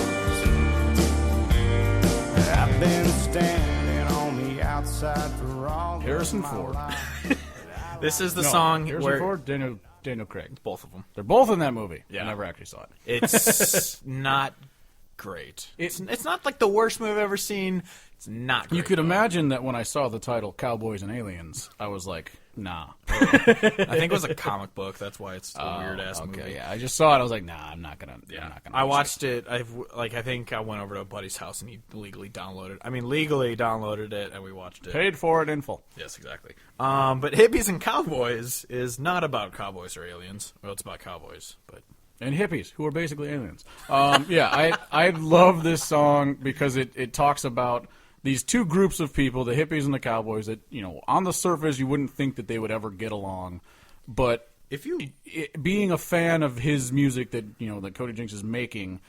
I've been standing on the outside for all Harrison of my Ford. life. This is the No, song Harrison where Ford, Daniel Craig. both of them. They're both in that movie. Yeah. I never actually saw it. It's not great. It's not like the worst movie I've ever seen. It's not great. You could though. imagine that when I saw the title Cowboys and Aliens, I was like, nah. I think it was a comic book. That's why it's a weird ass Okay, movie. yeah. I just saw it. I was like, nah, I'm not gonna. Yeah, I'm not gonna I watch watched it. I think I went over to a buddy's house and he legally downloaded it, and we watched it. Paid for it in full. Yes, exactly. But Hippies and Cowboys is not about cowboys or aliens. Well, it's about cowboys, but And hippies, who are basically aliens. Yeah, I love this song because it talks about these two groups of people, the hippies and the cowboys, that, on the surface you wouldn't think that they would ever get along. But if you being a fan of his music that, that Cody Jinks is making,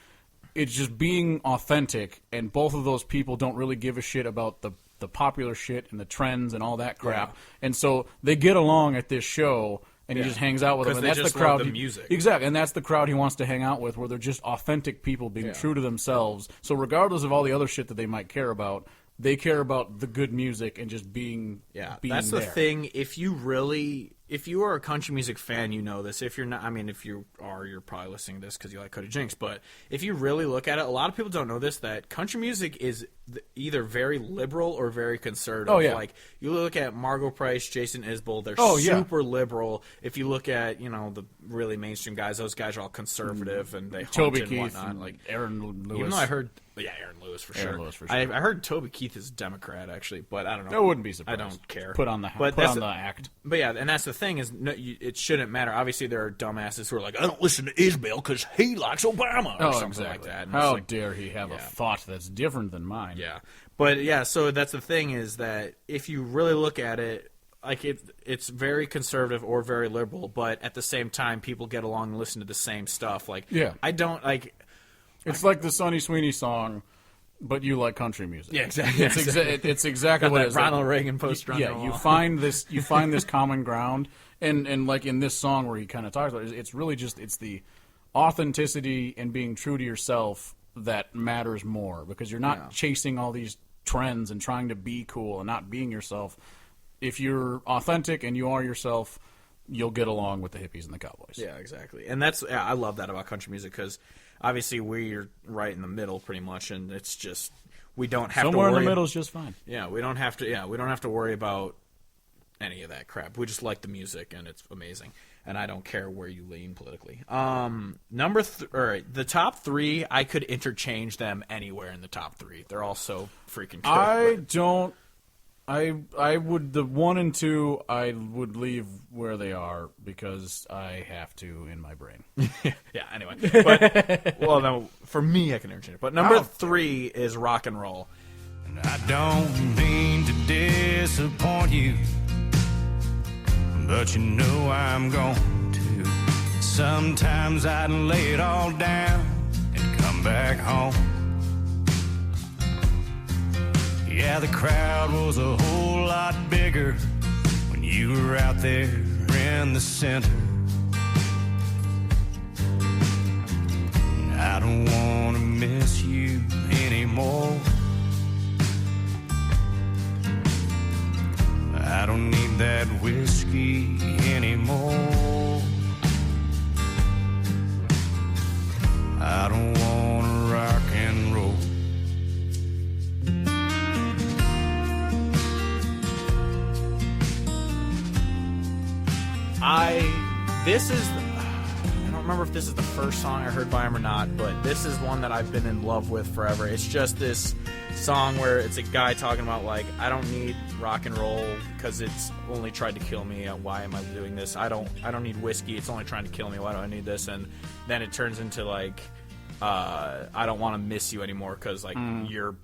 it's just being authentic, and both of those people don't really give a shit about the popular shit and the trends and all that crap. Yeah. And so they get along at this show, and he just hangs out with them. 'Cause And they that's just the crowd. love the music. Exactly, and that's the crowd he wants to hang out with, where they're just authentic people being true to themselves. So regardless of all the other shit that they might care about, they care about the good music and just being that's there. the thing. If you really if you are a country music fan, you know this. If you're not, I mean, if you are, you're probably listening to this because you like Cody Jinks. But if you really look at it, a lot of people don't know this, that country music is either very liberal or very conservative. Oh, yeah. Like, you look at Margot Price, Jason Isbell, they're yeah. super liberal. If you look at, the really mainstream guys, those guys are all conservative and they Toby hunt and Keith, whatnot. and Like, Aaron Lewis. even though I heard, Aaron Lewis for Aaron sure. Lewis for sure. I heard Toby Keith is Democrat, actually, but I don't know. I wouldn't be surprised. I don't care. Put on the act. But yeah, and that's the thing is, it shouldn't matter. Obviously, there are dumbasses who are like, I don't listen to Isbell because he likes Obama or something like that. And How it's like, dare he have a thought that's different than mine? yeah, but yeah, so that's the thing is that if you really look at it, like it's very conservative or very liberal, but at the same time, people get along and listen to the same stuff. Like, I don't like. It's like the Sonny Sweeney song, but you like country music. Yeah, exactly. It's exactly what it is. Ronald Reagan poster. Yeah, you find this common ground, and like in this song where he kind of talks about it, it's really just it's the authenticity and being true to yourself that matters more, because you're not chasing all these trends and trying to be cool and not being yourself. If you're authentic and you are yourself, you'll get along with the hippies and the cowboys. Yeah, exactly. And I love that about country music, because obviously we're right in the middle pretty much, and it's just we don't have somewhere to worry. In the middle is just fine. Yeah, we don't have to. Yeah, we don't have to worry about any of that crap. We just like the music, and it's amazing. And I don't care where you lean politically. The top three, I could interchange them anywhere in the top three. They're all so freaking good. I would, the 1 and 2, I would leave where they are because I have to in my brain. Yeah, anyway. But, well, no, for me, I can interchange it. But number 3 is rock and roll. And I don't mean to disappoint you, but you know I'm going to. Sometimes I'd lay it all down and come back home. Yeah, the crowd was a whole lot bigger when you were out there in the center. I don't want to miss you anymore. I don't need that whiskey anymore. I don't want to rock and roll. I don't remember if this is the first song I heard by him or not, but this is one that I've been in love with forever. It's just this song where it's a guy talking about, like, I don't need rock and roll because it's only tried to kill me. Why am I doing this? I don't need whiskey. It's only trying to kill me. Why do I need this? And then it turns into, like, I don't want to miss you anymore because, like, you're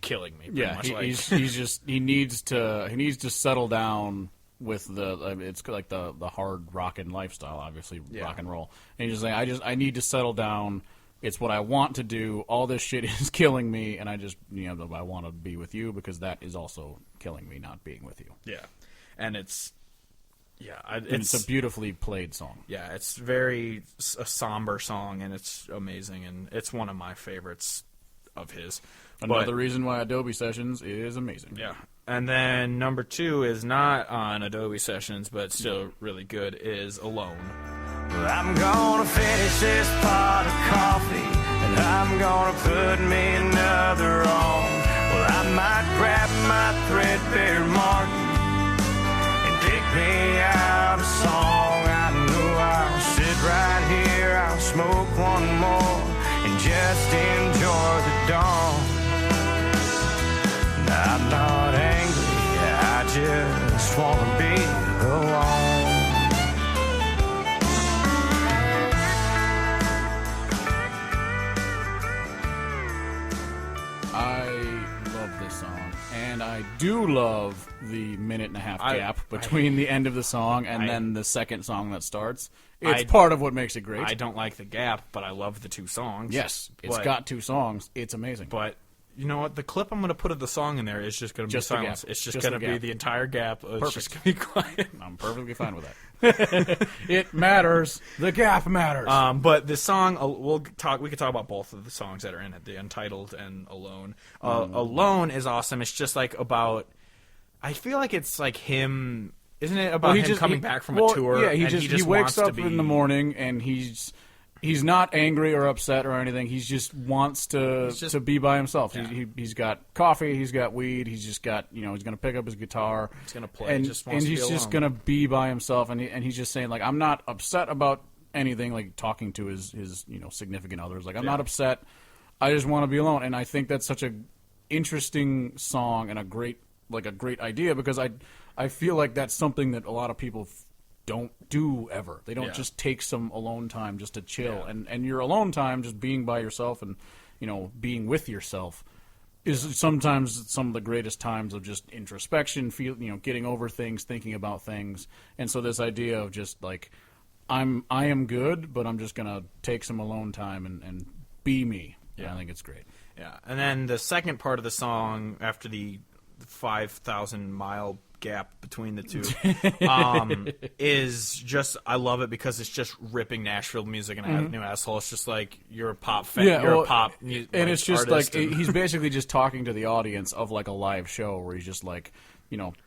killing me. Yeah, much. he needs to settle down with it's like the hard rockin' lifestyle, obviously, rock and roll. And he's just like, I need to settle down. It's what I want to do. All this shit is killing me, and I just, I want to be with you because that is also killing me, not being with you. Yeah, and it's a beautifully played song. Yeah, it's very a somber song, and it's amazing, and it's one of my favorites of his. Another reason why Adobe Sessions is amazing. Yeah. And then number 2 is not on Adobe Sessions, but still really good, is Alone. Well, I'm gonna finish this pot of coffee, and I'm gonna put me another on. Well, I might grab my threadbare Martin and pick me out a song. I know I'll sit right here, I'll smoke one more, and just enjoy the dawn. I'm not angry, I just wanna be alone. I love this song, and I do love the minute-and-a-half gap between the end of the song and then the second song that starts. It's part of what makes it great. I don't like the gap, but I love the 2 songs. Yes, it's got 2 songs. It's amazing. But you know what? The clip I'm going to put of the song in there is just going to be silence. It's just going to be the entire gap. It's just going to be quiet. I'm perfectly fine with that. It matters. The gap matters. But the song, we could talk about both of the songs that are in it, the Untitled and Alone. Alone is awesome. It's just like about, I feel like it's like him Isn't it about him coming back from a tour? Yeah, he wakes wants up to be... in the morning and he's not angry or upset or anything. He just wants to be by himself. Yeah. He's got coffee. He's got weed. He's just got he's going to pick up his guitar. He's going to play. And just wants to he's be just alone. going to be by himself. And he's just saying like I'm not upset about anything. Like talking to his significant others. Like I'm not upset. I just want to be alone. And I think that's such a interesting song and a great idea because I feel like that's something that a lot of people don't do ever. They don't just take some alone time just to chill. Yeah. And your alone time, just being by yourself and being with yourself, is sometimes some of the greatest times of just introspection, getting over things, thinking about things. And so this idea of just like I am good, but I'm just gonna take some alone time and be me. Yeah, I think it's great. Yeah, and then the second part of the song, after the 5,000-mile gap between the two, is just, I love it because it's just ripping Nashville music and a new asshole. It's just like you're a pop fan, a pop music, and it's just like he's basically just talking to the audience of like a live show where he's just like,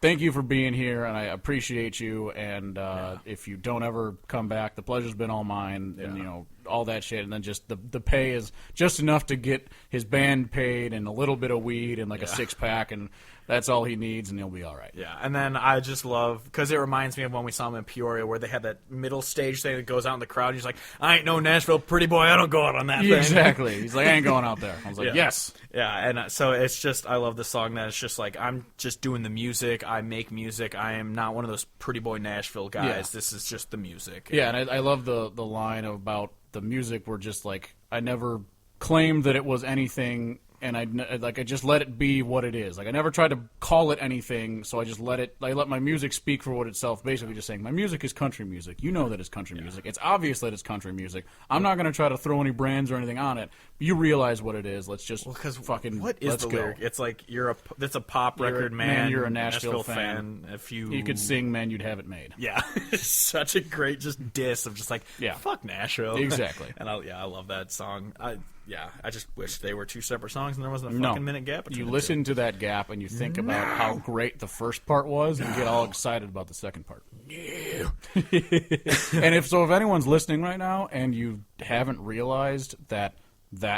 thank you for being here, and I appreciate you, and if you don't ever come back, the pleasure's been all mine, and all that shit, and then just the pay is just enough to get his band paid and a little bit of weed and like a 6-pack, and that's all he needs, and he'll be all right. Yeah, and then I just love, because it reminds me of when we saw him in Peoria, where they had that middle stage thing that goes out in the crowd. He's like, I ain't no Nashville pretty boy, I don't go out on that thing. Exactly. He's like, I ain't going out there. I was like, yes. Yeah, and so it's just, I love the song that it's just like, I'm just doing the music, I make music, I am not one of those pretty boy Nashville guys. Yeah. This is just the music. Yeah, and I love the line about the music where just like, I never claimed that it was anything, and I just let it be what it is. Like I never tried to call it anything, so I just let my music speak for what itself. Basically, just saying my music is country music. You know that it's country music. It's obvious that it's country music. I'm not going to try to throw any brands or anything on it. You realize what it is. Let's just fucking what is let's the go. Lyric? It's like it's a pop record, man. You're a Nashville fan. If you could sing, man, you'd have it made. Yeah, it's such a great just diss of just like fuck Nashville. Exactly. And I love that song. I just wish they were two separate songs and there wasn't a fucking minute gap between You listen to that gap and you think about how great the first part was and get all excited about the second part. No. And if anyone's listening right now and you haven't realized that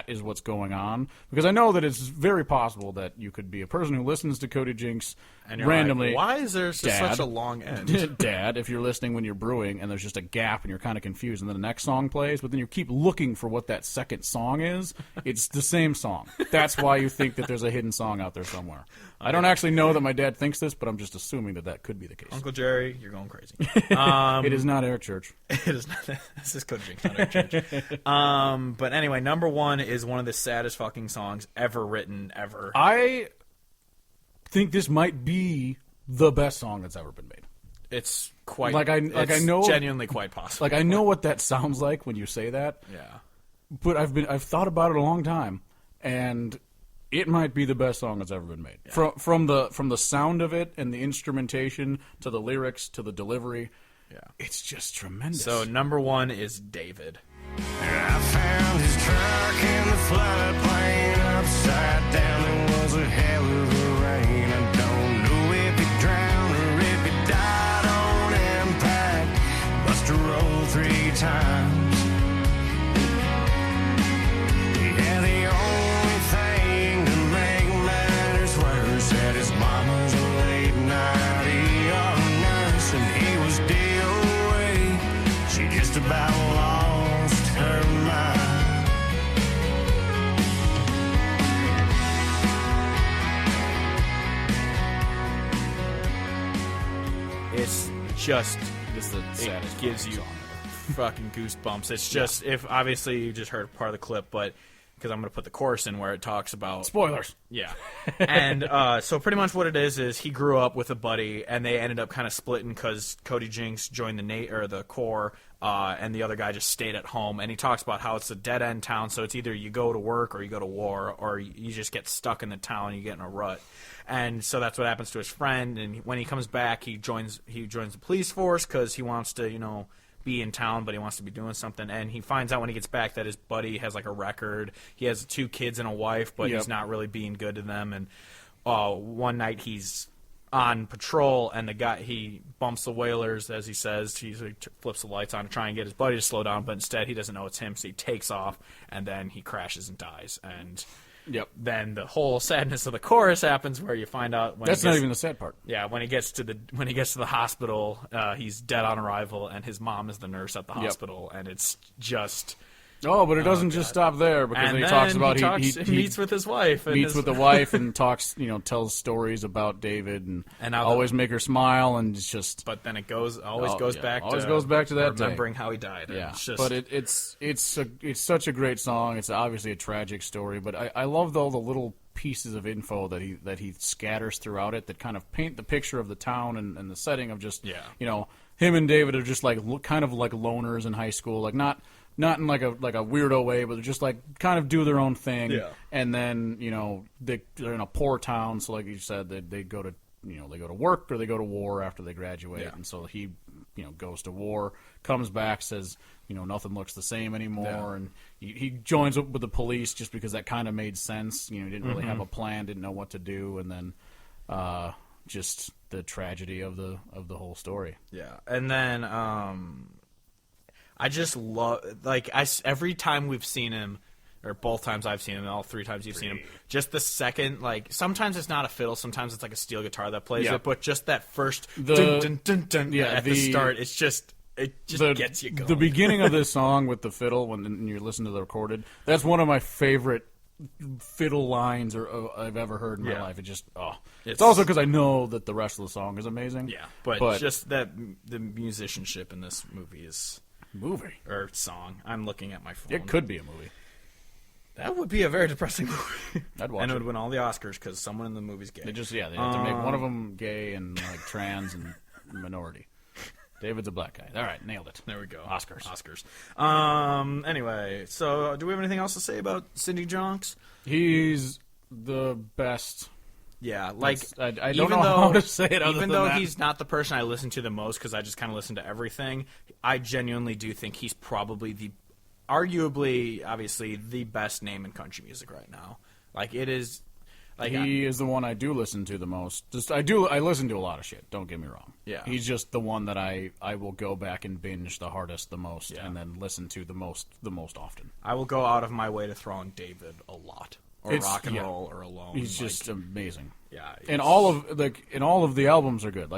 is what's going on, because I know that it's very possible that you could be a person who listens to Cody Jinks and you're randomly. Like, why is there such a long end? Dad, if you're listening when you're brewing and there's just a gap and you're kind of confused and then the next song plays, but then you keep looking for what that second song is, it's the same song. That's why you think that there's a hidden song out there somewhere. I don't actually know that my dad thinks this, but I'm just assuming that could be the case. Uncle Jerry, you're going crazy. It is not Eric Church. It is not. This is Cody Jinks, not Eric Church. But anyway, number one is one of the saddest fucking songs ever written, ever. I think this might be the best song that's ever been made. It's quite I know genuinely quite possible. Like I know what that sounds like when you say that. Yeah. But I've thought about it a long time, and it might be the best song that's ever been made. Yeah. From the sound of it and the instrumentation to the lyrics to the delivery. Yeah. It's just tremendous. So number one is David. I found his truck in the floodplain upside down. There was a hell of a rain. I don't know if he drowned or if he died on impact. Must have rolled 3 times. Yeah, the only thing to make matters worse that his mama's a late night ER nurse and he was DOA. She just about lost her mind. It's just This is the saddest it gives fucking you song ever. fucking goosebumps. It's just if obviously you just heard part of the clip, but because I'm going to put the chorus in where it talks about Spoilers. Yeah. And so pretty much what it is he grew up with a buddy, and they ended up kind of splitting because Cody Jinks joined the Corps, and the other guy just stayed at home. And he talks about how it's a dead-end town, so it's either you go to work or you go to war, or you just get stuck in the town and you get in a rut. And so that's what happens to his friend, and when he comes back, he joins the police force because he wants to, be in town, but he wants to be doing something. And he finds out when he gets back that his buddy has like a record. He has 2 kids and a wife, but he's not really being good to them. And one night he's on patrol, and the guy, he bumps the Whalers, as he says. He flips the lights on to try and get his buddy to slow down, but instead he doesn't know it's him, so he takes off, and then he crashes and dies. And then the whole sadness of the chorus happens, where you find out when that's not even the sad part. Yeah, when he gets to the hospital, he's dead on arrival, and his mom is the nurse at the hospital, and it's just. Oh, but it doesn't just stop there, because and he then talks about he meets with his wife, meets with the wife, and talks, tells stories about David, and always make her smile, and it's just. But then it goes back to that remembering day. how he died. Yeah, it's just, but it's such a great song. It's obviously a tragic story, but I love all the little pieces of info that he scatters throughout it that kind of paint the picture of the town and the setting of just him and David are just kind of like loners in high school, like not in like a weirdo way, but they're just like kind of do their own thing. Yeah. And then they're in a poor town, so like you said, they go to they go to work or they go to war after they graduate. Yeah. And so he goes to war, comes back, says nothing looks the same anymore, and he joins up with the police just because that kind of made sense. He didn't really have a plan, didn't know what to do, and then just the tragedy of the whole story. Yeah, and then I just love, every time we've seen him, or both times I've seen him, all 3 times you've seen him, just the second, sometimes it's not a fiddle, sometimes it's like a steel guitar that plays it, but just that first dun dun dun dun at the start, it just gets you going. The beginning of this song with the fiddle, when you listen to the recorded, that's one of my favorite fiddle lines I've ever heard in my life. It just, it's also because I know that the rest of the song is amazing. Yeah, but just that the musicianship in this movie is... Movie or song. I'm looking at my phone. It could be a movie. That would be a very depressing movie. I'd watch and it would win all the Oscars because someone in the movie's gay. They have to make one of them gay and trans and minority. David's a black guy. All right, nailed it. There we go. Oscars. Anyway, so do we have anything else to say about Cindy Jonks? He's the best. Yeah, I don't know how to say it. Even though he's not the person I listen to the most, because I just kind of listen to everything, I genuinely do think he's probably arguably, obviously, the best name in country music right now. It is. He is the one I do listen to the most. I listen to a lot of shit. Don't get me wrong. Yeah, he's just the one that I will go back and binge the hardest, the most, and then listen to the most often. I will go out of my way to throw on David a lot. Or Rock and Roll, or Alone. He's just amazing. Yeah, and all of the albums are good.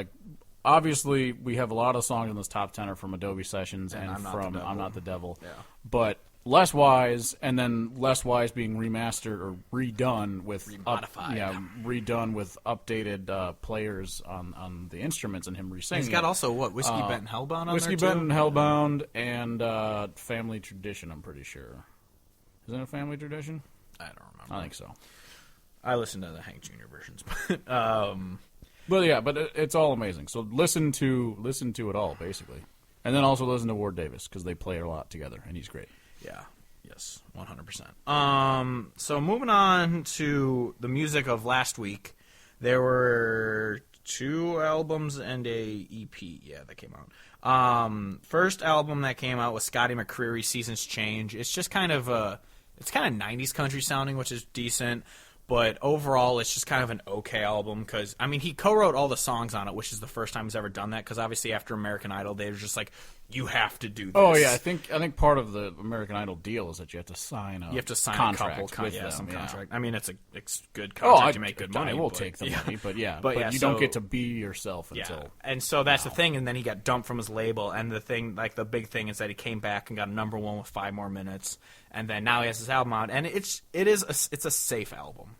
Obviously, we have a lot of songs in this top 10 are from Adobe Sessions and I'm Not the Devil. Yeah. But Less Wise, and then Less Wise being remastered or redone with redone with updated players on the instruments and him re-singing. He's got also Whiskey Bent and Hellbound on Whiskey there Bent and Hellbound and Family Tradition. I'm pretty sure. Isn't it Family Tradition? I don't remember. I think so. I listened to the Hank Jr. versions, but it's all amazing. So listen to it all basically, and then also listen to Ward Davis because they play a lot together, and he's great. Yeah. Yes. 100%. So moving on to the music of last week, there were 2 albums and a EP. Yeah, that came out. First album that came out was Scotty McCreery, Seasons Change. It's just kind of 90s country sounding, which is decent. But overall, it's just kind of an okay album because, he co-wrote all the songs on it, which is the first time he's ever done that because obviously after American Idol, they were just like, you have to do this. Oh, yeah. I think part of the American Idol deal is that you have to sign a contract with them. Contract. It's good contract. You make good money. I will take the money, but you don't get to be yourself until... Yeah. And so that's the thing, and then he got dumped from his label, and the big thing is that he came back and got #1 with 5 more minutes, and then now he has his album out, and it's a safe album.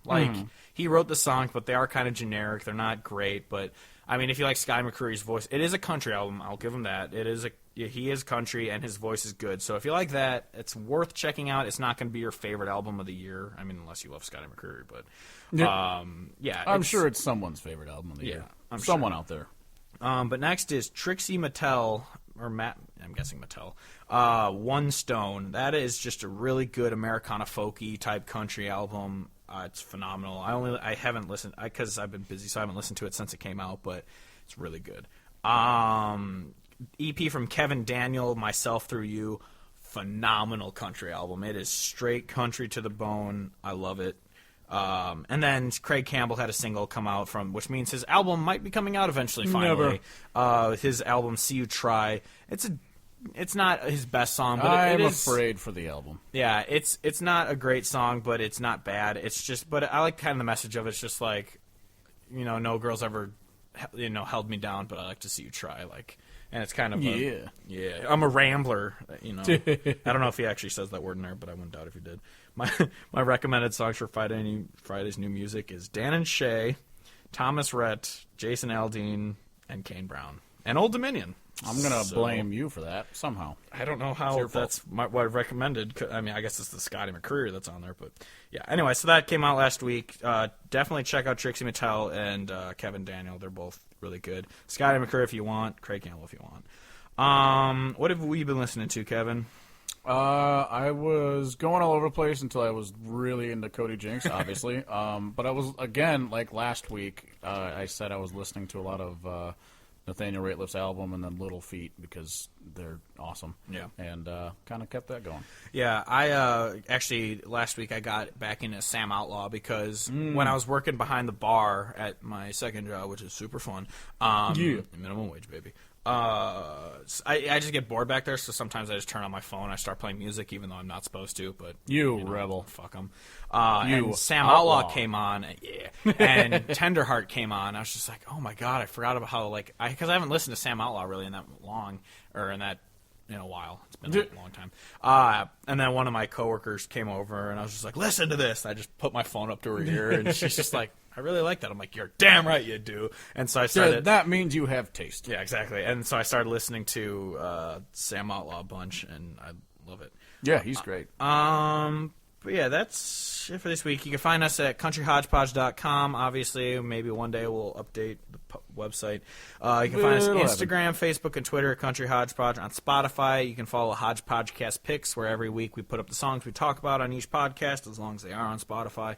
He wrote the songs, but they are kind of generic. They're not great, but... if you like Scotty McCreery's voice, it is a country album. I'll give him that. He is country, and his voice is good. So if you like that, it's worth checking out. It's not going to be your favorite album of the year. Unless you love Scotty McCreery. But, I'm sure it's someone's favorite album of the year. Someone out there. But next is Trixie Mattel, or Matt, I'm guessing Mattel, One Stone. That is just a really good Americana folky type country album. It's phenomenal. I haven't listened because I've been busy, so I haven't listened to it since it came out, but it's really good. EP from Kevin Daniel, Myself Through You, phenomenal country album. It is straight country to the bone. I love it. And then Craig Campbell had a single come out which means his album might be coming out eventually. Finally, his album "See You Try." It's not his best song, but I'm it is afraid for the album. Yeah, it's not a great song, but it's not bad. It's just, but I like kind of the message of it. It's just like, no girls ever, held me down, but I like to see you try. Like, and it's kind of yeah. I'm a rambler. I don't know if he actually says that word in there, but I wouldn't doubt if he did. My recommended songs for Friday's new music is Dan and Shay, Thomas Rhett, Jason Aldean, and Kane Brown, and Old Dominion. I'm going to blame you for that somehow. I don't know how that's what I've recommended. I mean, I guess it's the Scotty McCreery that's on there. But, yeah. Anyway, so that came out last week. Definitely check out Trixie Mattel and Kevin Daniel. They're both really good. Scotty McCreery if you want. Craig Campbell if you want. What have we been listening to, Kevin? I was going all over the place until I was really into Cody Jinks, obviously. But I was, again, like last week, I said I was listening to a lot of Nathaniel Rateliff's album and then Little Feat because they're awesome. Yeah. And kind of kept that going. Yeah, I actually last week I got back into Sam Outlaw because when I was working behind the bar at my second job, which is super fun, minimum wage, baby. I just get bored back there, so sometimes I just turn on my phone. I start playing music, even though I'm not supposed to. But rebel, fuck them. And Sam Outlaw came on, and Tenderheart came on. I was just like, oh my god, I forgot about how because I haven't listened to Sam Outlaw really in that long or in a while. It's been a long time. And then one of my coworkers came over, and I was just like, listen to this. And I just put my phone up to her ear, and she's just like, I really like that. I'm like, you're damn right you do. And so I started. That means you have taste. Yeah, exactly. And so I started listening to Sam Outlaw a bunch, and I love it. Yeah, he's great. But yeah, that's it for this week. You can find us at countryhodgepodge.com. Obviously, maybe one day we'll update the website. You can find us on Instagram, Facebook, and Twitter at Country Hodgepodge. On Spotify, you can follow Hodgepodgecast Picks, where every week we put up the songs we talk about on each podcast, as long as they are on Spotify.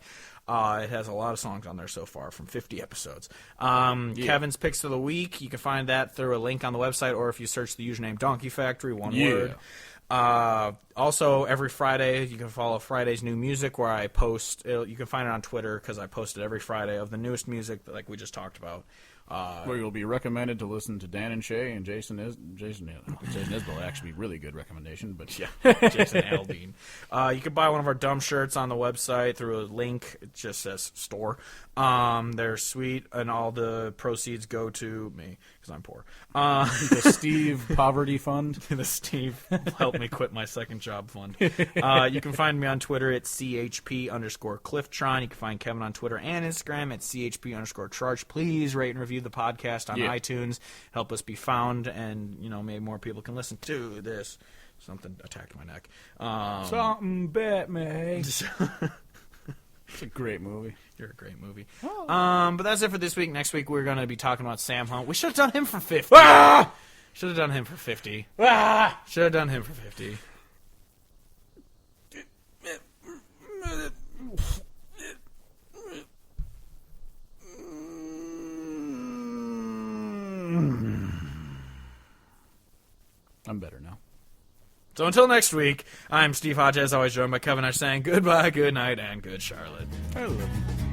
It has a lot of songs on there so far from 50 episodes. Kevin's Picks of the Week, you can find that through a link on the website, or if you search the username Donkey Factory, one word. Also, every Friday, you can follow Friday's New Music, where I post. You can find it on Twitter, because I post it every Friday of the newest music, like we just talked about. Where you'll be recommended to listen to Dan and Shay and Jason Isbell. Actually, really good recommendation, but yeah, Jason Aldean. You can buy one of our dumb shirts on the website through a link. It just says store. They're sweet, and all the proceeds go to me because I'm poor. The Steve Poverty Fund. The Steve Help Me Quit My Second Job Fund. You can find me on Twitter at CHP_Clifftron. You can find Kevin on Twitter and Instagram at CHP_Charge. Please rate and review the podcast on iTunes. Help us be found, and maybe more people can listen to this. Something attacked my neck. Something bit me. It's a great movie. You're a great movie. Oh. But that's it for this week. Next week we're going to be talking about Sam Hunt. We should have done him for 50. Should have done him for 50. Should have done him for 50. I'm better now. So until next week, I'm Steve Hodge, as always, joined by Kevin Ash saying goodbye, good night, and good Charlotte. I love you.